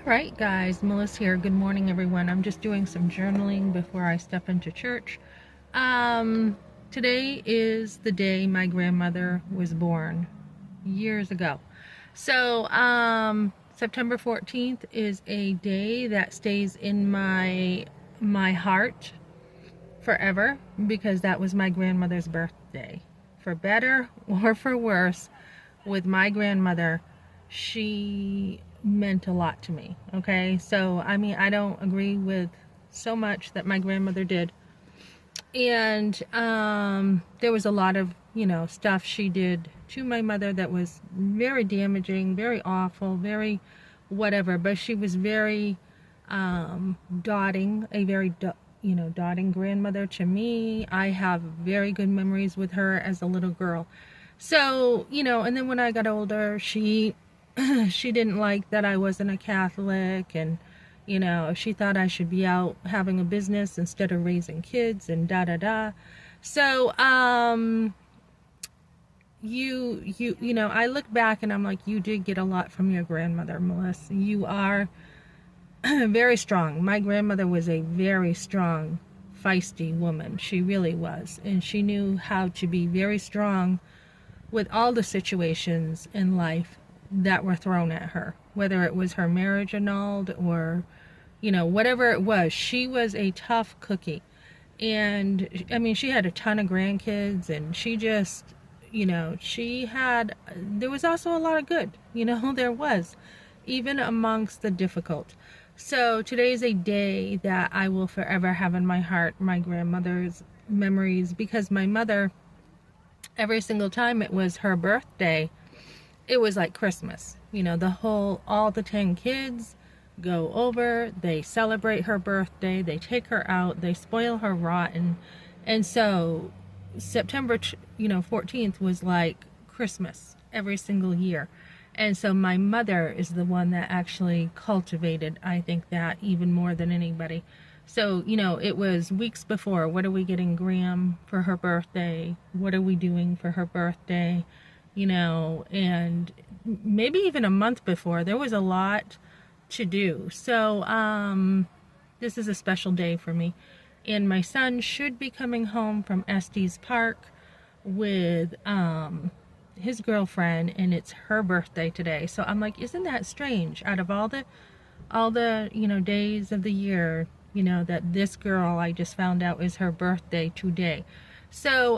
Right, guys, Melissa here. Good morning, everyone. I'm just doing some journaling before I step into church. Um, Today is the day my grandmother was born years ago. September 14th is a day that stays in my heart forever because that was my grandmother's birthday. For better or for worse, with my grandmother, she meant a lot to me. Okay, so I mean, I don't agree with so much that my grandmother did, and there was a lot of stuff she did to my mother that was very damaging, very awful, very whatever. But she was very dotting, a very dotting grandmother to me. I have very good memories with her as a little girl. So, and then when I got older, she she didn't like that I wasn't a Catholic, and she thought I should be out having a business instead of raising kids and da da da. So, I look back and I'm like, you did get a lot from your grandmother, Melissa. You are very strong. My grandmother was a very strong, feisty woman. She really was. And she knew how to be very strong with all the situations in life that were thrown at her, whether it was her marriage annulled or, whatever it was. She was a tough cookie. And I mean, she had a ton of grandkids, and she just, there was also a lot of good, there was, even amongst the difficult. So today is a day that I will forever have in my heart, my grandmother's memories, because my mother, every single time it was her birthday, it was like Christmas. All the 10 kids go over, they celebrate her birthday, they take her out, they spoil her rotten. And so September 14th was like Christmas every single year. And so my mother is the one that actually cultivated, I think, that even more than anybody. So, it was weeks before. What are we getting Graham for her birthday? What are we doing for her birthday? And maybe even a month before. There was a lot to do. So, this is a special day for me. And my son should be coming home from Estes Park with his girlfriend, and it's her birthday today. So I'm like, isn't that strange? Out of all the days of the year, that this girl I just found out is her birthday today. So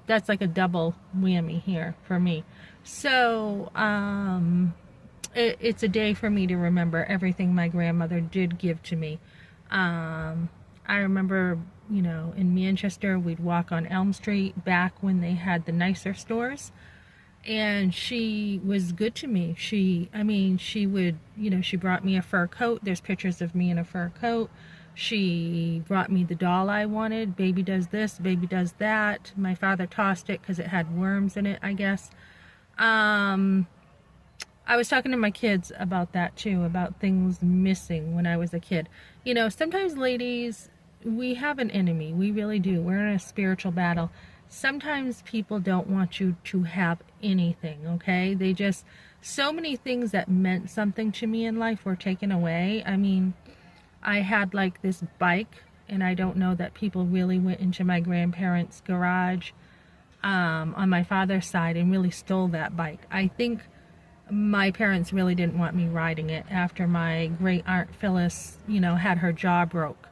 that's like a double whammy here for me. So it's a day for me to remember everything my grandmother did give to me. I remember, in Manchester, we'd walk on Elm Street back when they had the nicer stores. And she was good to me. She would, she brought me a fur coat. There's pictures of me in a fur coat. She brought me the doll I wanted. Baby does this, baby does that. My father tossed it because it had worms in it, I guess. I was talking to my kids about that too, about things missing when I was a kid. Sometimes ladies, we have an enemy. We really do. We're in a spiritual battle. Sometimes people don't want you to have anything, okay? So many things that meant something to me in life were taken away. I mean, I had like this bike, and I don't know that people really went into my grandparents' garage on my father's side and really stole that bike. I think my parents really didn't want me riding it after my great aunt Phyllis, had her jaw broke.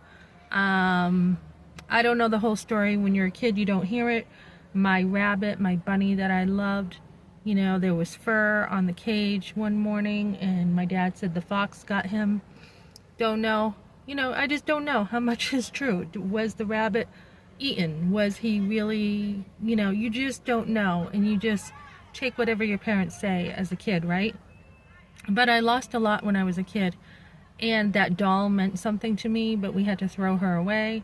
I don't know the whole story. When you're a kid, you don't hear it. My rabbit, my bunny that I loved, there was fur on the cage one morning, and my dad said the fox got him. Don't know. I just don't know how much is true. Was the rabbit eaten? Was he really, you just don't know, and you just take whatever your parents say as a kid, right? But I lost a lot when I was a kid, and that doll meant something to me, but we had to throw her away,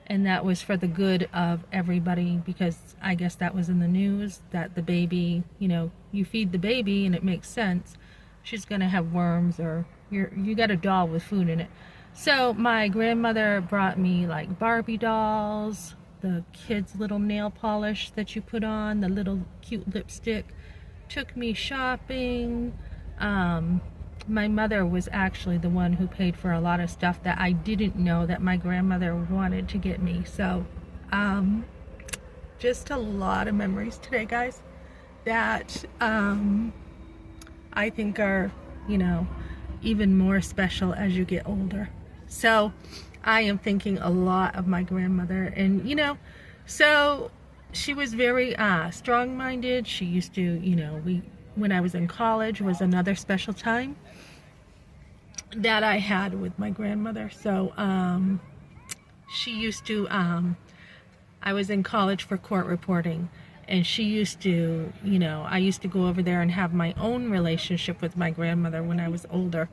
and that was for the good of everybody, because I guess that was in the news, that the baby, you feed the baby and it makes sense, she's gonna have worms, or you got a doll with food in it. So my grandmother brought me like Barbie dolls, the kids' little nail polish that you put on, the little cute lipstick, took me shopping. my mother was actually the one who paid for a lot of stuff that I didn't know that my grandmother wanted to get me. So, just a lot of memories today, guys, that I think are, even more special as you get older. So I am thinking a lot of my grandmother, and so she was very strong-minded. She used to, when I was in college was another special time that I had with my grandmother. So she used to, I was in college for court reporting, and she used to, I used to go over there and have my own relationship with my grandmother when I was older.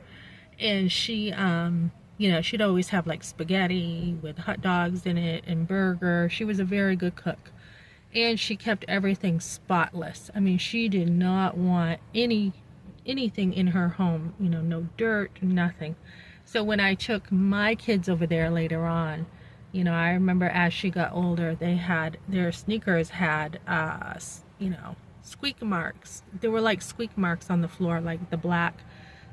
And she, she'd always have like spaghetti with hot dogs in it and burger. She was a very good cook. And she kept everything spotless. I mean, she did not want anything in her home, no dirt, nothing. So when I took my kids over there later on, I remember as she got older, their sneakers had, squeak marks. There were like squeak marks on the floor, like the black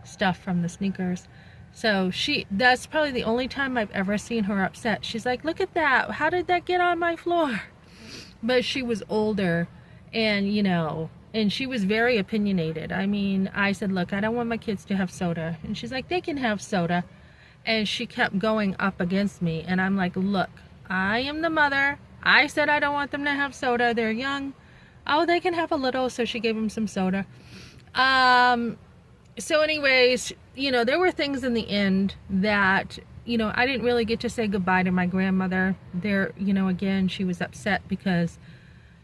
stuff from the sneakers. So that's probably the only time I've ever seen her upset. She's like, look at that. How did that get on my floor? But she was older, and, and she was very opinionated. I mean, I said, look, I don't want my kids to have soda. And she's like, they can have soda. And she kept going up against me. And I'm like, look, I am the mother. I said I don't want them to have soda. They're young. Oh, they can have a little. So she gave them some soda. So anyways, there were things in the end that, I didn't really get to say goodbye to my grandmother. There, again, she was upset because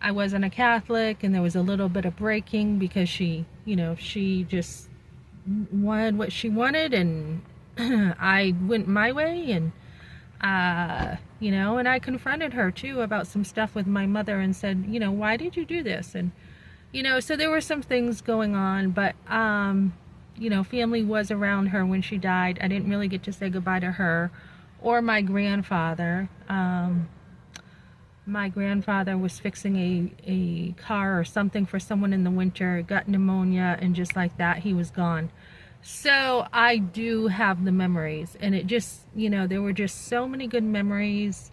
I wasn't a Catholic, and there was a little bit of breaking because she just wanted what she wanted, and I went my way, and and I confronted her too about some stuff with my mother and said, why did you do this? And so there were some things going on, but family was around her when she died. I didn't really get to say goodbye to her or my grandfather. My grandfather was fixing a car or something for someone in the winter, got pneumonia, and just like that, he was gone. So I do have the memories, and it just, there were just so many good memories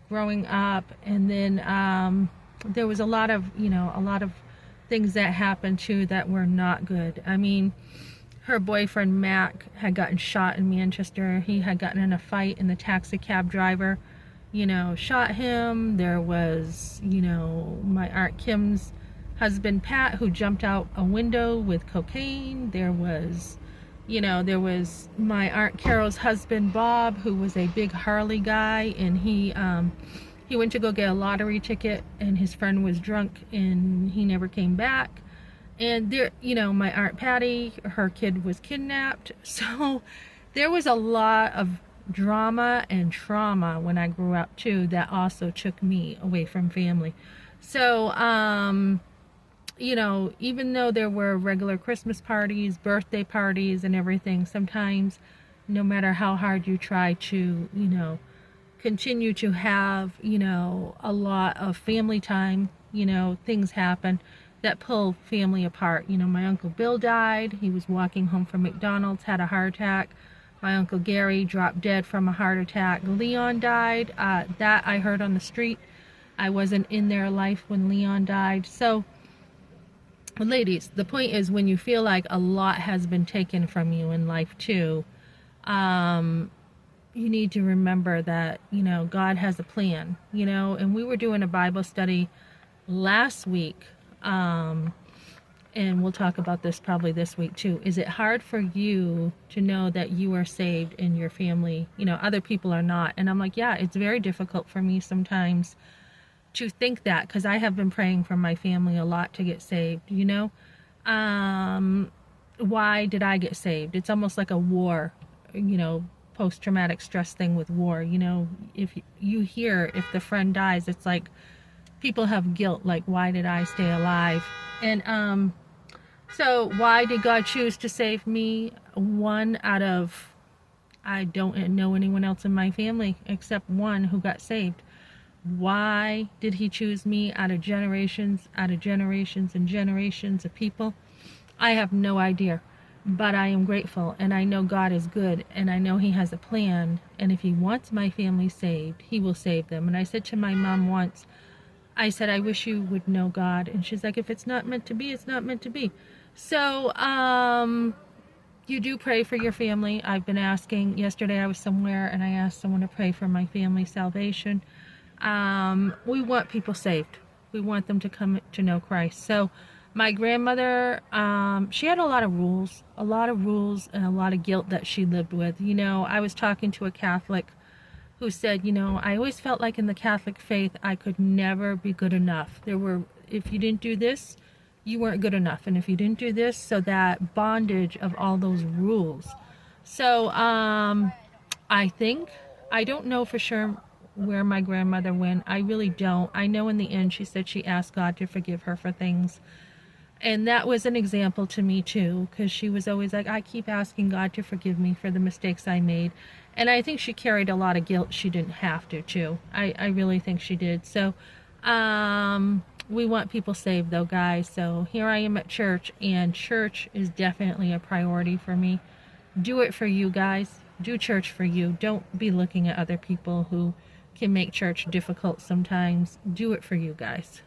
growing up. And then there was a lot of things that happened too that were not good. I mean, her boyfriend Mac had gotten shot in Manchester. He had gotten in a fight, and the taxi cab driver, shot him. There was, my Aunt Kim's husband Pat, who jumped out a window with cocaine. There was my Aunt Carol's husband Bob, who was a big Harley guy, and he went to go get a lottery ticket, and his friend was drunk, and he never came back. And there, my Aunt Patty, her kid was kidnapped. So there was a lot of drama and trauma when I grew up too, that also took me away from family. So, even though there were regular Christmas parties, birthday parties, and everything, sometimes, no matter how hard you try to, continue to have, a lot of family time, things happen that pull family apart. My Uncle Bill died. He was walking home from McDonald's, had a heart attack. My Uncle Gary dropped dead from a heart attack. Leon died. That I heard on the street. I wasn't in their life when Leon died. So, ladies, the point is, when you feel like a lot has been taken from you in life too, you need to remember that, God has a plan, and we were doing a Bible study last week, and we'll talk about this probably this week too. Is it hard for you to know that you are saved and your family, other people are not? And I'm like, yeah, it's very difficult for me sometimes to think that, because I have been praying for my family a lot to get saved. Why did I get saved? It's almost like a war, post-traumatic stress thing with war. If you hear, if the friend dies, it's like people have guilt, like, why did I stay alive? And so why did God choose to save me? One out of, I don't know anyone else in my family except one who got saved. Why did he choose me out of generations and generations of people? I have no idea. but I am grateful, and I know God is good, and I know He has a plan, and if He wants my family saved, He will save them. And I said to my mom once, I said, I wish you would know God. And she's like, if it's not meant to be, it's not meant to be. So, you do pray for your family. I've been asking. Yesterday I was somewhere and I asked someone to pray for my family's salvation. We want people saved. We want them to come to know Christ. So my grandmother, she had a lot of rules and a lot of guilt that she lived with. You know, I was talking to a Catholic who said, you know, I always felt like in the Catholic faith, I could never be good enough. If you didn't do this, you weren't good enough. And if you didn't do this, so that bondage of all those rules. So, I think, I don't know for sure where my grandmother went. I really don't. I know in the end, she said she asked God to forgive her for things. And that was an example to me too, because she was always like, I keep asking God to forgive me for the mistakes I made. And I think she carried a lot of guilt she didn't have to too. I really think she did. So we want people saved though, guys. So here I am at church, and church is definitely a priority for me. Do it for you guys. Do church for you. Don't be looking at other people who can make church difficult sometimes. Do it for you guys.